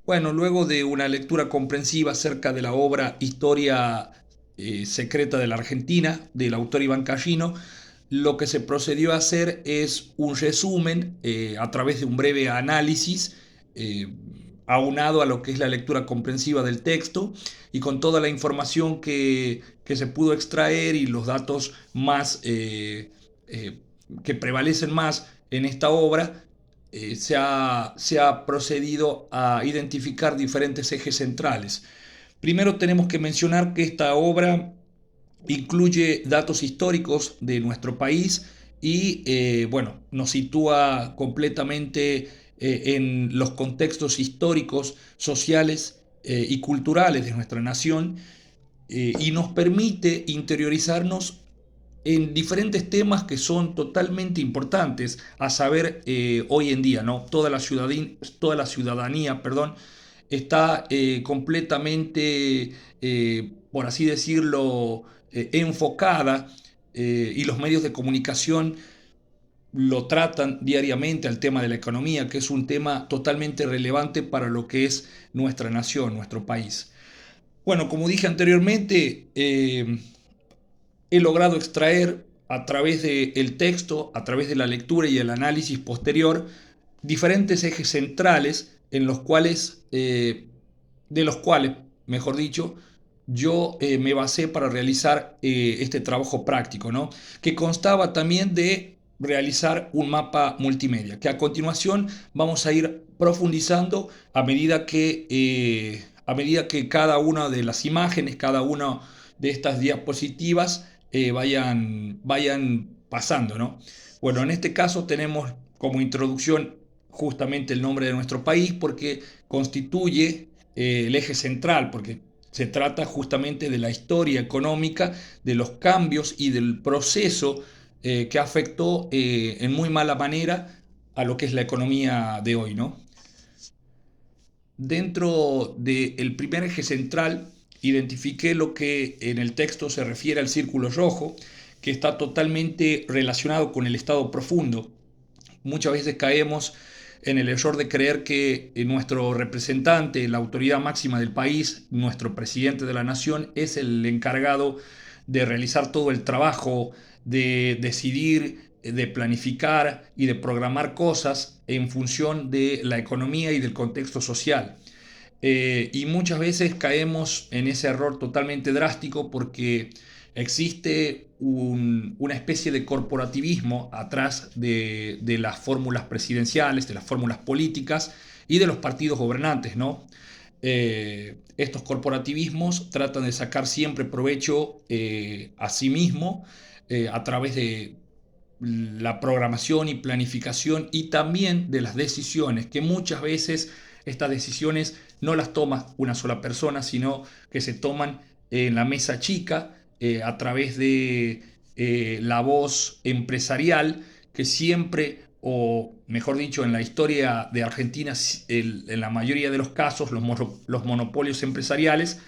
Bueno, luego de una lectura comprensiva acerca de la obra Historia secreta de la Argentina, del autor Iván Callino, lo que se procedió a hacer es un resumen a través de un breve análisis eh, aunado a lo que es la lectura comprensiva del texto y con toda la información que se pudo extraer y los datos más eh, que prevalecen más en esta obra. Se ha procedido a identificar diferentes ejes centrales. Primero tenemos que mencionar que esta obra incluye datos históricos de nuestro país y bueno, nos sitúa completamente en los contextos históricos, sociales y culturales de nuestra nación y nos permite interiorizarnos en diferentes temas que son totalmente importantes a saber hoy en día, ¿no? Toda la ciudadanía, perdón, está completamente, por así decirlo, enfocada y los medios de comunicación lo tratan diariamente al tema de la economía, que es un tema totalmente relevante para lo que es nuestra nación, nuestro país. Bueno, como dije anteriormente, he logrado extraer a través del texto, a través de la lectura y el análisis posterior, diferentes ejes centrales en los cuales, de los cuales, mejor dicho, yo me basé para realizar este trabajo práctico, ¿no? Que constaba también de realizar un mapa multimedia, que a continuación vamos a ir profundizando a medida que cada una de las imágenes, cada una de estas diapositivas vayan pasando, ¿no? Bueno, en este caso tenemos como introducción justamente el nombre de nuestro país porque constituye el eje central, porque se trata justamente de la historia económica, de los cambios y del proceso que afectó en muy mala manera a lo que es la economía de hoy, ¿no? Dentro del primer eje central, identifiqué lo que en el texto se refiere al círculo rojo, que está totalmente relacionado con el estado profundo. Muchas veces caemos en el error de creer que nuestro representante, la autoridad máxima del país, nuestro presidente de la nación, es el encargado de realizar todo el trabajo, de decidir, de planificar y de programar cosas en función de la economía y del contexto social. Y muchas veces caemos en ese error totalmente drástico porque existe una especie de corporativismo atrás de las fórmulas presidenciales, de las fórmulas políticas y de los partidos gobernantes, ¿no? Estos corporativismos tratan de sacar siempre provecho a sí mismo a través de la programación y planificación y también de las decisiones, que muchas veces estas decisiones no las toma una sola persona, sino que se toman en la mesa chica a través de la voz empresarial que siempre, o mejor dicho, en la historia de Argentina, en la mayoría de los casos, los monopolios empresariales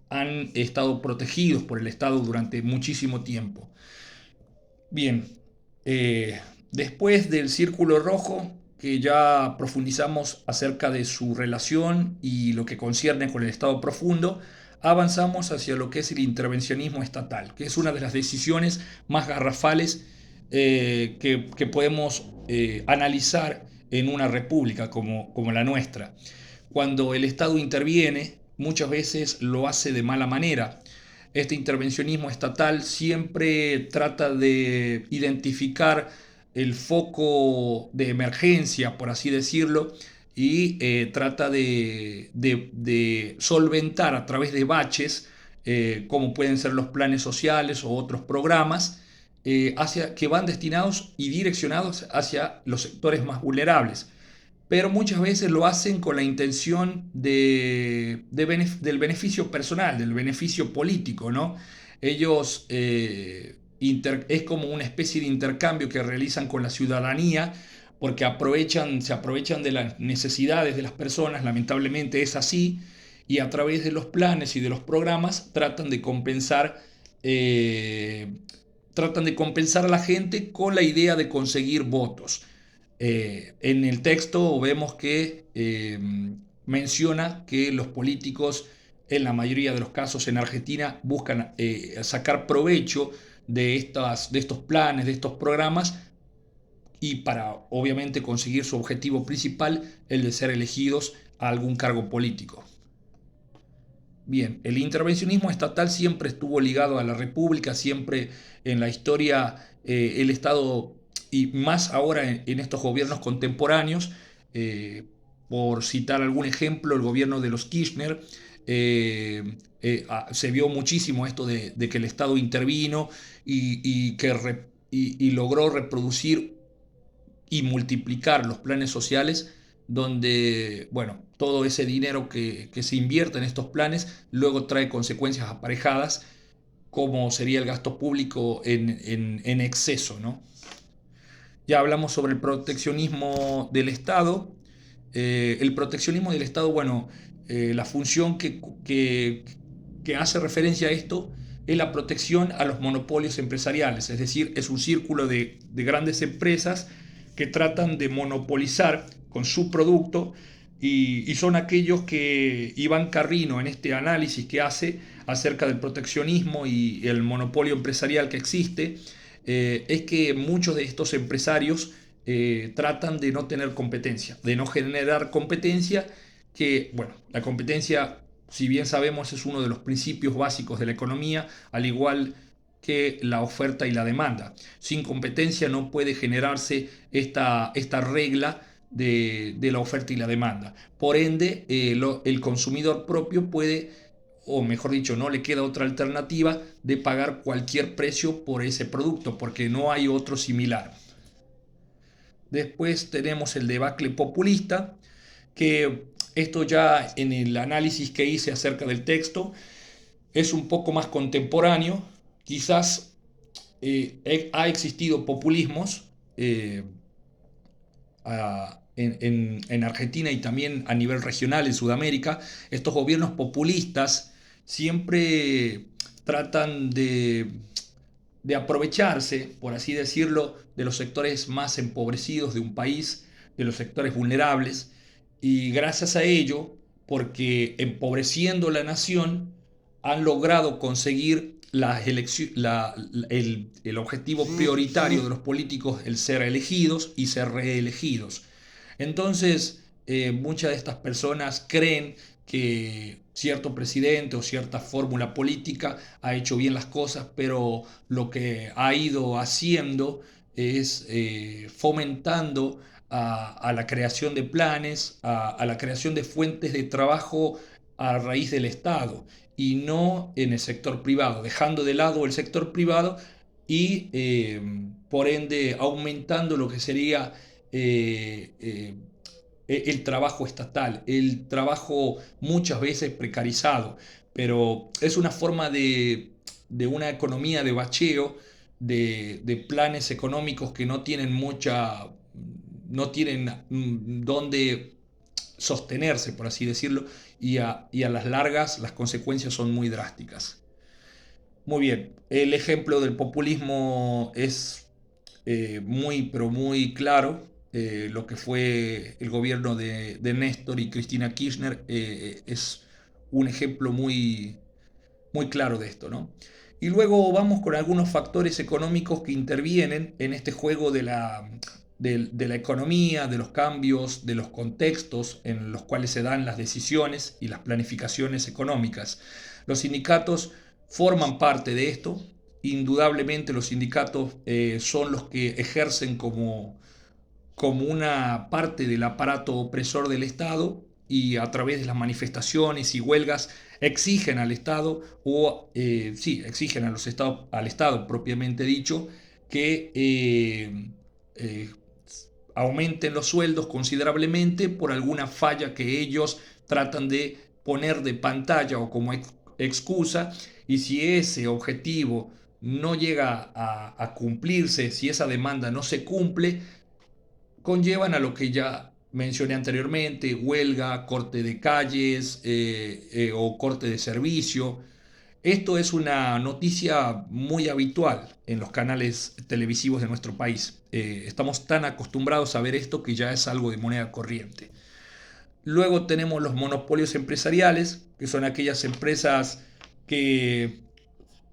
han estado protegidos por el Estado durante muchísimo tiempo. Bien, después del círculo rojo, que ya profundizamos acerca de su relación y lo que concierne con el Estado profundo, avanzamos hacia lo que es el intervencionismo estatal, que es una de las decisiones más garrafales que podemos analizar en una república como la nuestra. Cuando el Estado interviene, muchas veces lo hace de mala manera. Este intervencionismo estatal siempre trata de identificar el foco de emergencia, por así decirlo, y trata de solventar a través de baches, como pueden ser los planes sociales o otros programas, que van destinados y direccionados hacia los sectores más vulnerables, pero muchas veces lo hacen con la intención del beneficio personal, del beneficio político, ¿no? Ellos es como una especie de intercambio que realizan con la ciudadanía porque se aprovechan de las necesidades de las personas, lamentablemente es así, y a través de los planes y de los programas eh, tratan de compensar a la gente con la idea de conseguir votos. En el texto vemos que menciona que los políticos, en la mayoría de los casos en Argentina, buscan sacar provecho de estos planes, de estos programas, y para obviamente conseguir su objetivo principal, el de ser elegidos a algún cargo político. Bien, el intervencionismo estatal siempre estuvo ligado a la República, siempre en la historia el Estado, y más ahora en estos gobiernos contemporáneos, eh, por citar algún ejemplo, el gobierno de los Kirchner, se vio muchísimo esto de que el Estado intervino y logró reproducir y multiplicar los planes sociales donde, bueno, todo ese dinero que se invierte en estos planes luego trae consecuencias aparejadas, como sería el gasto público en exceso, ¿no? Ya hablamos sobre el proteccionismo del Estado. El proteccionismo del Estado, bueno, la función que hace referencia a esto es la protección a los monopolios empresariales, es decir, es un círculo de grandes empresas que tratan de monopolizar con su producto y son aquellos que Iván Carrino en este análisis que hace acerca del proteccionismo y el monopolio empresarial que existe, es que muchos de estos empresarios tratan de no tener competencia, de no generar competencia, que, bueno, la competencia, si bien sabemos, es uno de los principios básicos de la economía, al igual que la oferta y la demanda. Sin competencia no puede generarse esta regla de la oferta y la demanda. Por ende, el consumidor propio puede, o mejor dicho, no le queda otra alternativa de pagar cualquier precio por ese producto, porque no hay otro similar. Después tenemos el debacle populista, que esto ya en el análisis que hice acerca del texto es un poco más contemporáneo. Quizás ha existido populismos en Argentina y también a nivel regional en Sudamérica. Estos gobiernos populistas siempre tratan de aprovecharse, por así decirlo, de los sectores más empobrecidos de un país, de los sectores vulnerables, y gracias a ello, porque empobreciendo la nación, han logrado conseguir el objetivo prioritario de los políticos, el ser elegidos y ser reelegidos. Entonces, muchas de estas personas creen que cierto presidente o cierta fórmula política ha hecho bien las cosas, pero lo que ha ido haciendo es fomentando a la creación de planes, a la creación de fuentes de trabajo a raíz del Estado y no en el sector privado, dejando de lado el sector privado y por ende aumentando lo que sería el trabajo estatal, el trabajo muchas veces precarizado, pero es una forma de una economía de bacheo, de planes económicos que no tienen no tienen dónde sostenerse, por así decirlo, y a las largas las consecuencias son muy drásticas. Muy bien, el ejemplo del populismo es muy, pero muy claro. Lo que fue el gobierno de Néstor y Cristina Kirchner es un ejemplo muy, muy claro de esto, ¿no? Y luego vamos con algunos factores económicos que intervienen en este juego de la economía, de los cambios, de los contextos en los cuales se dan las decisiones y las planificaciones económicas. Los sindicatos forman parte de esto. Indudablemente los sindicatos son los que ejercen como una parte del aparato opresor del Estado y a través de las manifestaciones y huelgas exigen al Estado o sí, exigen a los estados, al Estado propiamente dicho que eh, aumenten los sueldos considerablemente por alguna falla que ellos tratan de poner de pantalla o como excusa, y si ese objetivo no llega a cumplirse, si esa demanda no se cumple, conllevan a lo que ya mencioné anteriormente: huelga, corte de calles o corte de servicio. Esto es una noticia muy habitual en los canales televisivos de nuestro país. Estamos tan acostumbrados a ver esto que ya es algo de moneda corriente. Luego tenemos los monopolios empresariales, que son aquellas empresas que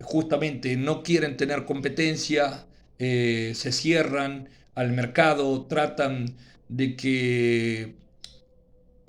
justamente no quieren tener competencia, se cierran al mercado, de que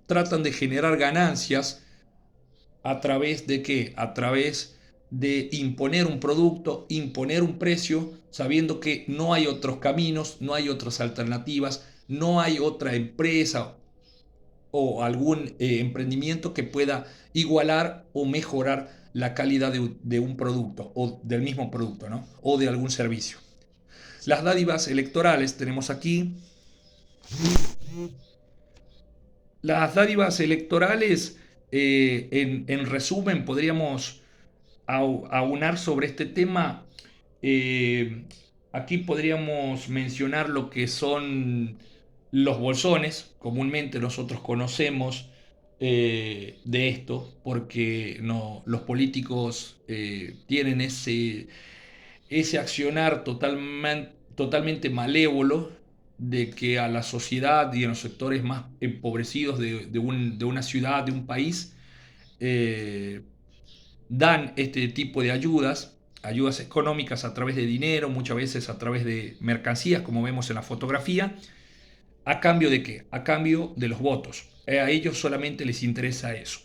tratan de generar ganancias a través de qué? A través de imponer un producto, imponer un precio, sabiendo que no hay otros caminos, no hay otras alternativas, no hay otra empresa o algún emprendimiento que pueda igualar o mejorar la calidad de un producto o del mismo producto, ¿no? O de algún servicio. Las dádivas electorales tenemos aquí. Las dádivas electorales, en resumen, podríamos aunar sobre este tema. eh, Aquí podríamos mencionar lo que son los bolsones. Comúnmente nosotros conocemos de esto porque no, los políticos tienen ese accionar totalmente malévolo de que a la sociedad y a los sectores más empobrecidos de una ciudad, de un país, eh, dan este tipo de ayudas económicas a través de dinero, muchas veces a través de mercancías, como vemos en la fotografía. ¿A cambio de qué? A cambio de los votos. A ellos solamente les interesa eso.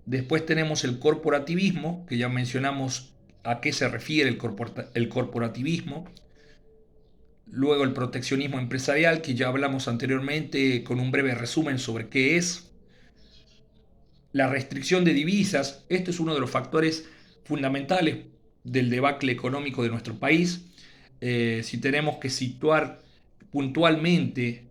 Después tenemos el corporativismo, que ya mencionamos a qué se refiere el corporativismo. Luego el proteccionismo empresarial, que ya hablamos anteriormente con un breve resumen sobre qué es. La restricción de divisas, este es uno de los factores fundamentales del debacle económico de nuestro país. Si tenemos que situar puntualmente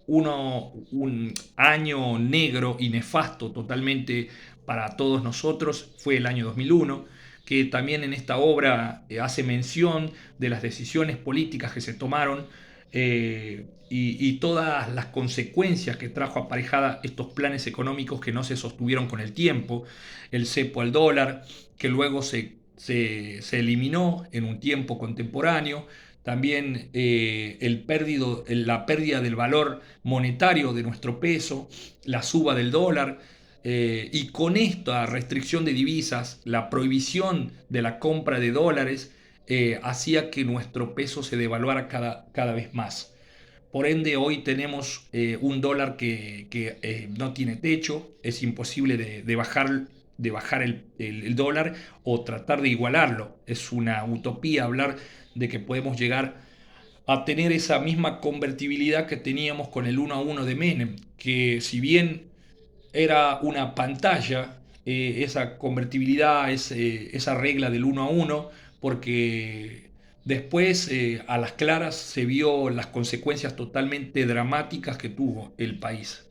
un año negro y nefasto totalmente para todos nosotros, fue el año 2001, que también en esta obra hace mención de las decisiones políticas que se tomaron y todas las consecuencias que trajo aparejada estos planes económicos que no se sostuvieron con el tiempo, el cepo al dólar, que luego se eliminó en un tiempo contemporáneo, también la pérdida del valor monetario de nuestro peso, la suba del dólar, y con esta restricción de divisas, la prohibición de la compra de dólares, hacía que nuestro peso se devaluara cada vez más. Por ende, hoy tenemos un dólar que no tiene techo, es imposible de bajar el dólar o tratar de igualarlo. Es una utopía hablar de que podemos llegar a tener esa misma convertibilidad que teníamos con el 1 a 1 de Menem, que si bien era una pantalla, esa convertibilidad, esa regla del 1 a 1, porque después a las claras se vio las consecuencias totalmente dramáticas que tuvo el país.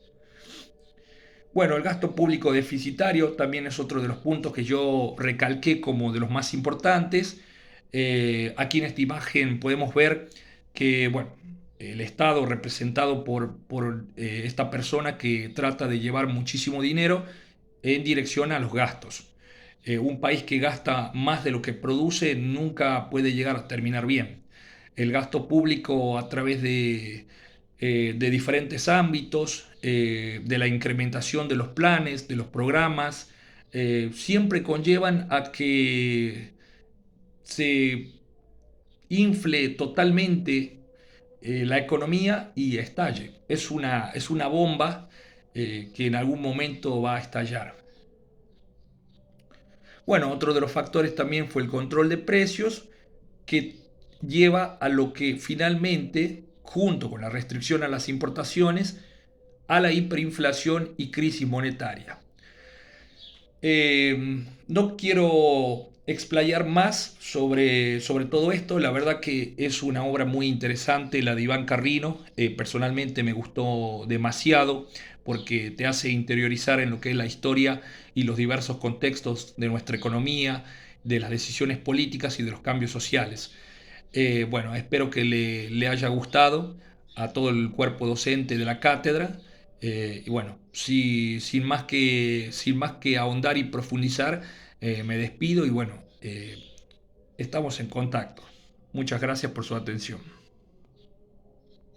Bueno, el gasto público deficitario también es otro de los puntos que yo recalqué como de los más importantes. Aquí en esta imagen podemos ver que, bueno, el Estado representado por esta persona que trata de llevar muchísimo dinero en dirección a los gastos. Un país que gasta más de lo que produce nunca puede llegar a terminar bien. El gasto público a través de diferentes ámbitos, de la incrementación de los planes, de los programas, siempre conllevan a que se infle totalmente la economía y estalle. Es una bomba que en algún momento va a estallar. Bueno, otro de los factores también fue el control de precios, que lleva a lo que finalmente, junto con la restricción a las importaciones, a la hiperinflación y crisis monetaria. No quiero explayar más sobre todo esto. La verdad que es una obra muy interesante, la de Iván Carrino. Personalmente me gustó demasiado porque te hace interiorizar en lo que es la historia y los diversos contextos de nuestra economía, de las decisiones políticas y de los cambios sociales. Bueno, espero que le haya gustado a todo el cuerpo docente de la cátedra. Y bueno, sin más que ahondar y profundizar, me despido y bueno, estamos en contacto. Muchas gracias por su atención.